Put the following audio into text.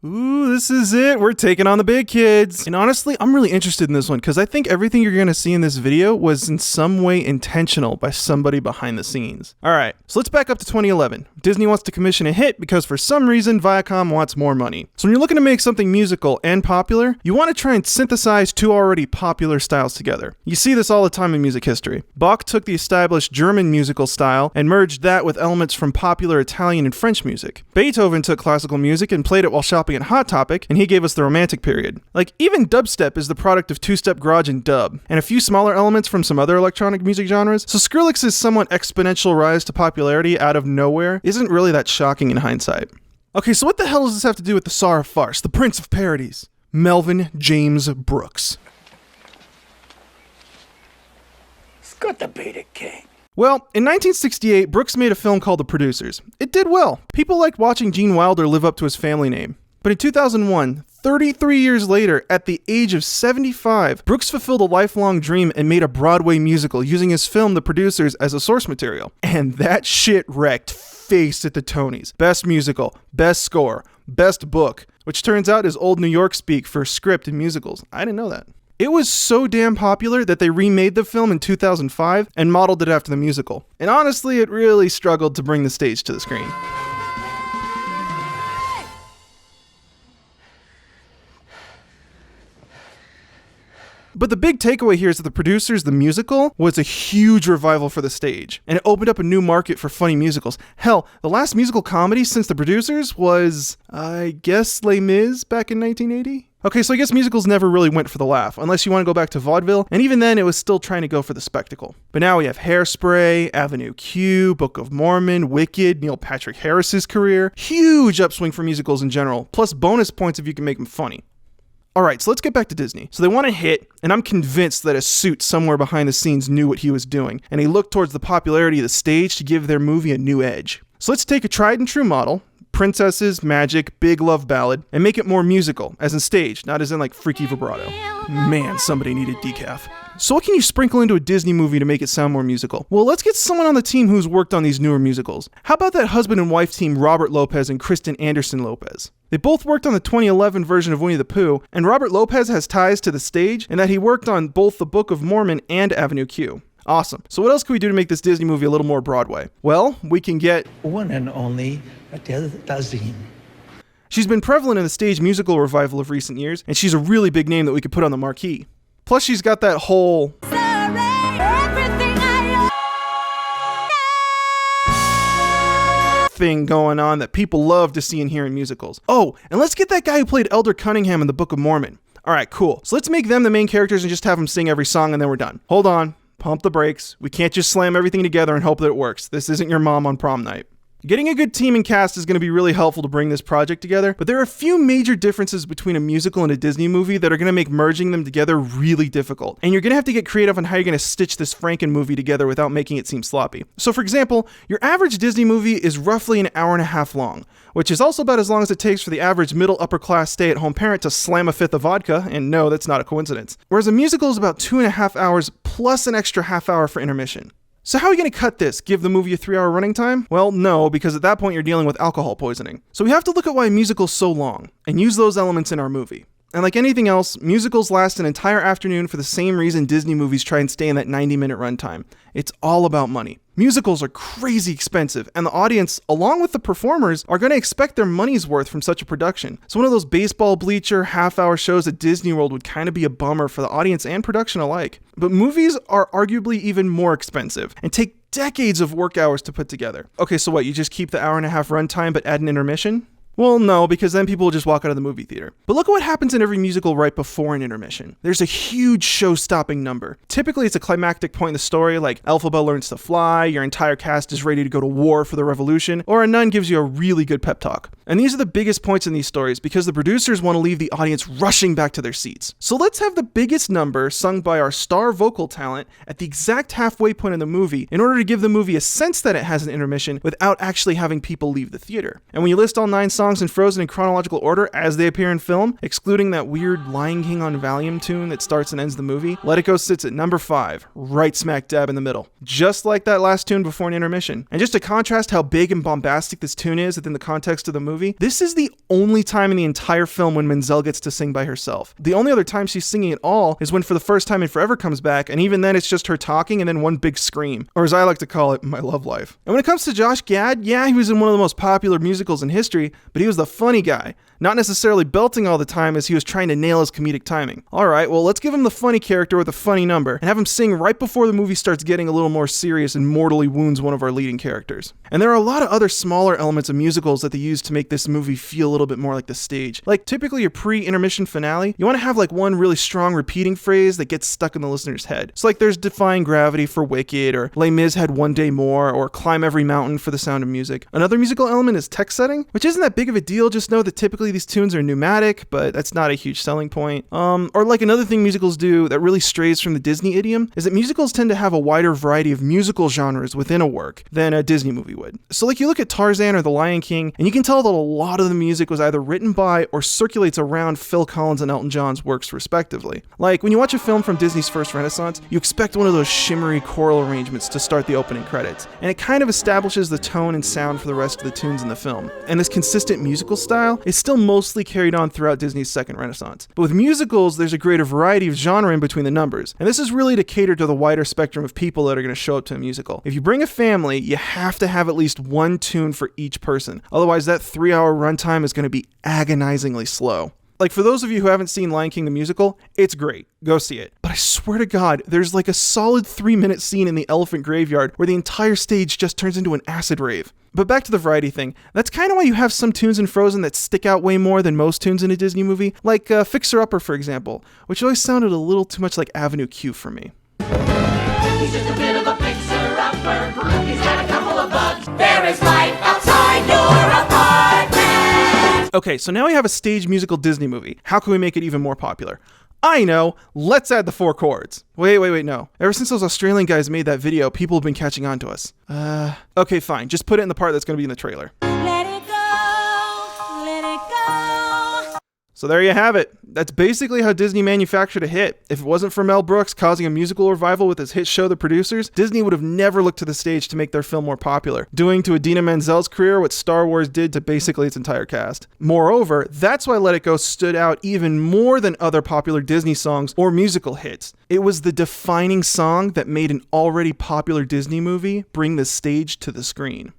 Ooh, this is it. We're taking on the big kids. And honestly, I'm really interested in this one because I think everything you're going to see in this video was in some way intentional by somebody behind the scenes. All right, so let's back up to 2011. Disney wants to commission a hit because for some reason, Viacom wants more money. So when you're looking to make something musical and popular, you want to try and synthesize two already popular styles together. You see this all the time in music history. Bach took the established German musical style and merged that with elements from popular Italian and French music. Beethoven took classical music and played it while shopping at Hot Topic, and he gave us the Romantic period. Like, even dubstep is the product of two-step garage and dub, and a few smaller elements from some other electronic music genres, so Skrillex's somewhat exponential rise to popularity out of nowhere isn't really that shocking in hindsight. Okay, so what the hell does this have to do with the Tsar of Farce, the Prince of Parodies? Melvin James Brooks. It's got to be the king. Well, in 1968, Brooks made a film called The Producers. It did well. People liked watching Gene Wilder live up to his family name. But in 2001, 33 years later, at the age of 75, Brooks fulfilled a lifelong dream and made a Broadway musical using his film The Producers as a source material. And that shit wrecked face at the Tonys. Best musical, best score, best book, which turns out is old New York speak for script in musicals. I didn't know that. It was so damn popular that they remade the film in 2005 and modeled it after the musical. And honestly, it really struggled to bring the stage to the screen. But the big takeaway here is that The Producers, the musical, was a huge revival for the stage, and it opened up a new market for funny musicals. Hell, the last musical comedy since The Producers was, I guess, Les Mis back in 1980? Okay, so I guess musicals never really went for the laugh, unless you want to go back to vaudeville, and even then it was still trying to go for the spectacle. But now we have Hairspray, Avenue Q, Book of Mormon, Wicked, Neil Patrick Harris's career. Huge upswing for musicals in general, plus bonus points if you can make them funny. Alright, so let's get back to Disney. So they want a hit, and I'm convinced that a suit somewhere behind the scenes knew what he was doing, and he looked towards the popularity of the stage to give their movie a new edge. So let's take a tried and true model, princesses, magic, big love ballad, and make it more musical, as in stage, not as in like freaky vibrato. Man, somebody needed decaf. So what can you sprinkle into a Disney movie to make it sound more musical? Well, let's get someone on the team who's worked on these newer musicals. How about that husband and wife team Robert Lopez and Kristen Anderson Lopez? They both worked on the 2011 version of Winnie the Pooh, and Robert Lopez has ties to the stage in that he worked on both the Book of Mormon and Avenue Q. Awesome. So what else can we do to make this Disney movie a little more Broadway? Well, we can get One and only Adele Dazeem. She's been prevalent in the stage musical revival of recent years, and she's a really big name that we could put on the marquee. Plus, she's got that whole thing going on that people love to see and hear in musicals. Oh, and let's get that guy who played Elder Cunningham in the Book of Mormon. Alright, cool. So let's make them the main characters and just have them sing every song and then we're done. Hold on. Pump the brakes. We can't just slam everything together and hope that it works. This isn't your mom on prom night. Getting a good team and cast is going to be really helpful to bring this project together, but there are a few major differences between a musical and a Disney movie that are going to make merging them together really difficult. And you're going to have to get creative on how you're going to stitch this Franken movie together without making it seem sloppy. So for example, your average Disney movie is roughly an hour and a half long, which is also about as long as it takes for the average middle upper class stay-at-home parent to slam a fifth of vodka, and no, that's not a coincidence. Whereas a musical is about 2.5 hours plus an extra half hour for intermission. So how are you going to cut this? Give the movie a 3-hour running time? Well, no, because at that point you're dealing with alcohol poisoning. So we have to look at why a musical's so long, and use those elements in our movie. And like anything else, musicals last an entire afternoon for the same reason Disney movies try and stay in that 90-minute runtime. It's all about money. Musicals are crazy expensive, and the audience, along with the performers, are going to expect their money's worth from such a production. So one of those baseball bleacher, half-hour shows at Disney World would kind of be a bummer for the audience and production alike. But movies are arguably even more expensive, and take decades of work hours to put together. Okay, so what, you just keep the hour-and-a-half runtime but add an intermission? Well, no, because then people will just walk out of the movie theater. But look at what happens in every musical right before an intermission. There's a huge show-stopping number. Typically, it's a climactic point in the story, like Elphaba learns to fly, your entire cast is ready to go to war for the revolution, or a nun gives you a really good pep talk. And these are the biggest points in these stories because the producers want to leave the audience rushing back to their seats. So let's have the biggest number sung by our star vocal talent at the exact halfway point in the movie in order to give the movie a sense that it has an intermission without actually having people leave the theater. And when you list all 9 songs songs in Frozen in chronological order as they appear in film, excluding that weird Lion King on Valium tune that starts and ends the movie, Let It Go sits at number 5, right smack dab in the middle. Just like that last tune before an intermission. And just to contrast how big and bombastic this tune is within the context of the movie, this is the only time in the entire film when Menzel gets to sing by herself. The only other time she's singing at all is when For the First Time in Forever comes back, and even then it's just her talking and then one big scream. Or as I like to call it, my love life. And when it comes to Josh Gad, yeah, he was in one of the most popular musicals in history, but he was the funny guy. Not necessarily belting all the time as he was trying to nail his comedic timing. Alright, well let's give him the funny character with a funny number, and have him sing right before the movie starts getting a little more serious and mortally wounds one of our leading characters. And there are a lot of other smaller elements of musicals that they use to make this movie feel a little bit more like the stage. Like typically your pre-intermission finale, you want to have like one really strong repeating phrase that gets stuck in the listener's head. So like there's Defying Gravity for Wicked, or Les Mis had One Day More, or Climb Every Mountain for The Sound of Music. Another musical element is text setting, which isn't that big of a deal, just know that typically these tunes are pneumatic, but that's not a huge selling point. Or like another thing musicals do that really strays from the Disney idiom is that musicals tend to have a wider variety of musical genres within a work than a Disney movie would. So like you look at Tarzan or The Lion King, and you can tell that a lot of the music was either written by or circulates around Phil Collins and Elton John's works respectively. Like when you watch a film from Disney's first Renaissance, you expect one of those shimmery choral arrangements to start the opening credits, and it kind of establishes the tone and sound for the rest of the tunes in the film. And this consistent musical style is still mostly carried on throughout Disney's second Renaissance. But with musicals, there's a greater variety of genre in between the numbers, and this is really to cater to the wider spectrum of people that are going to show up to a musical. If you bring a family, you have to have at least one tune for each person, otherwise that 3-hour runtime is going to be agonizingly slow. Like for those of you who haven't seen Lion King the musical, it's great. Go see it. But I swear to God, there's like a solid 3-minute scene in the elephant graveyard where the entire stage just turns into an acid rave. But back to the variety thing, that's kind of why you have some tunes in Frozen that stick out way more than most tunes in a Disney movie, like Fixer Upper for example, which always sounded a little too much like Avenue Q for me. He's just a bit of a fixer-upper. He's got a couple of bugs. There is life outside your apartment. Okay, so now we have a stage musical Disney movie. How can we make it even more popular? I know, let's add the 4 chords. Wait, no. Ever since those Australian guys made that video, people have been catching on to us. Okay, fine, just put it in the part that's going to be in the trailer. Let it go, let it go. So there you have it. That's basically how Disney manufactured a hit. If it wasn't for Mel Brooks causing a musical revival with his hit show The Producers, Disney would have never looked to the stage to make their film more popular, doing to Idina Menzel's career what Star Wars did to basically its entire cast. Moreover, that's why Let It Go stood out even more than other popular Disney songs or musical hits. It was the defining song that made an already popular Disney movie bring the stage to the screen.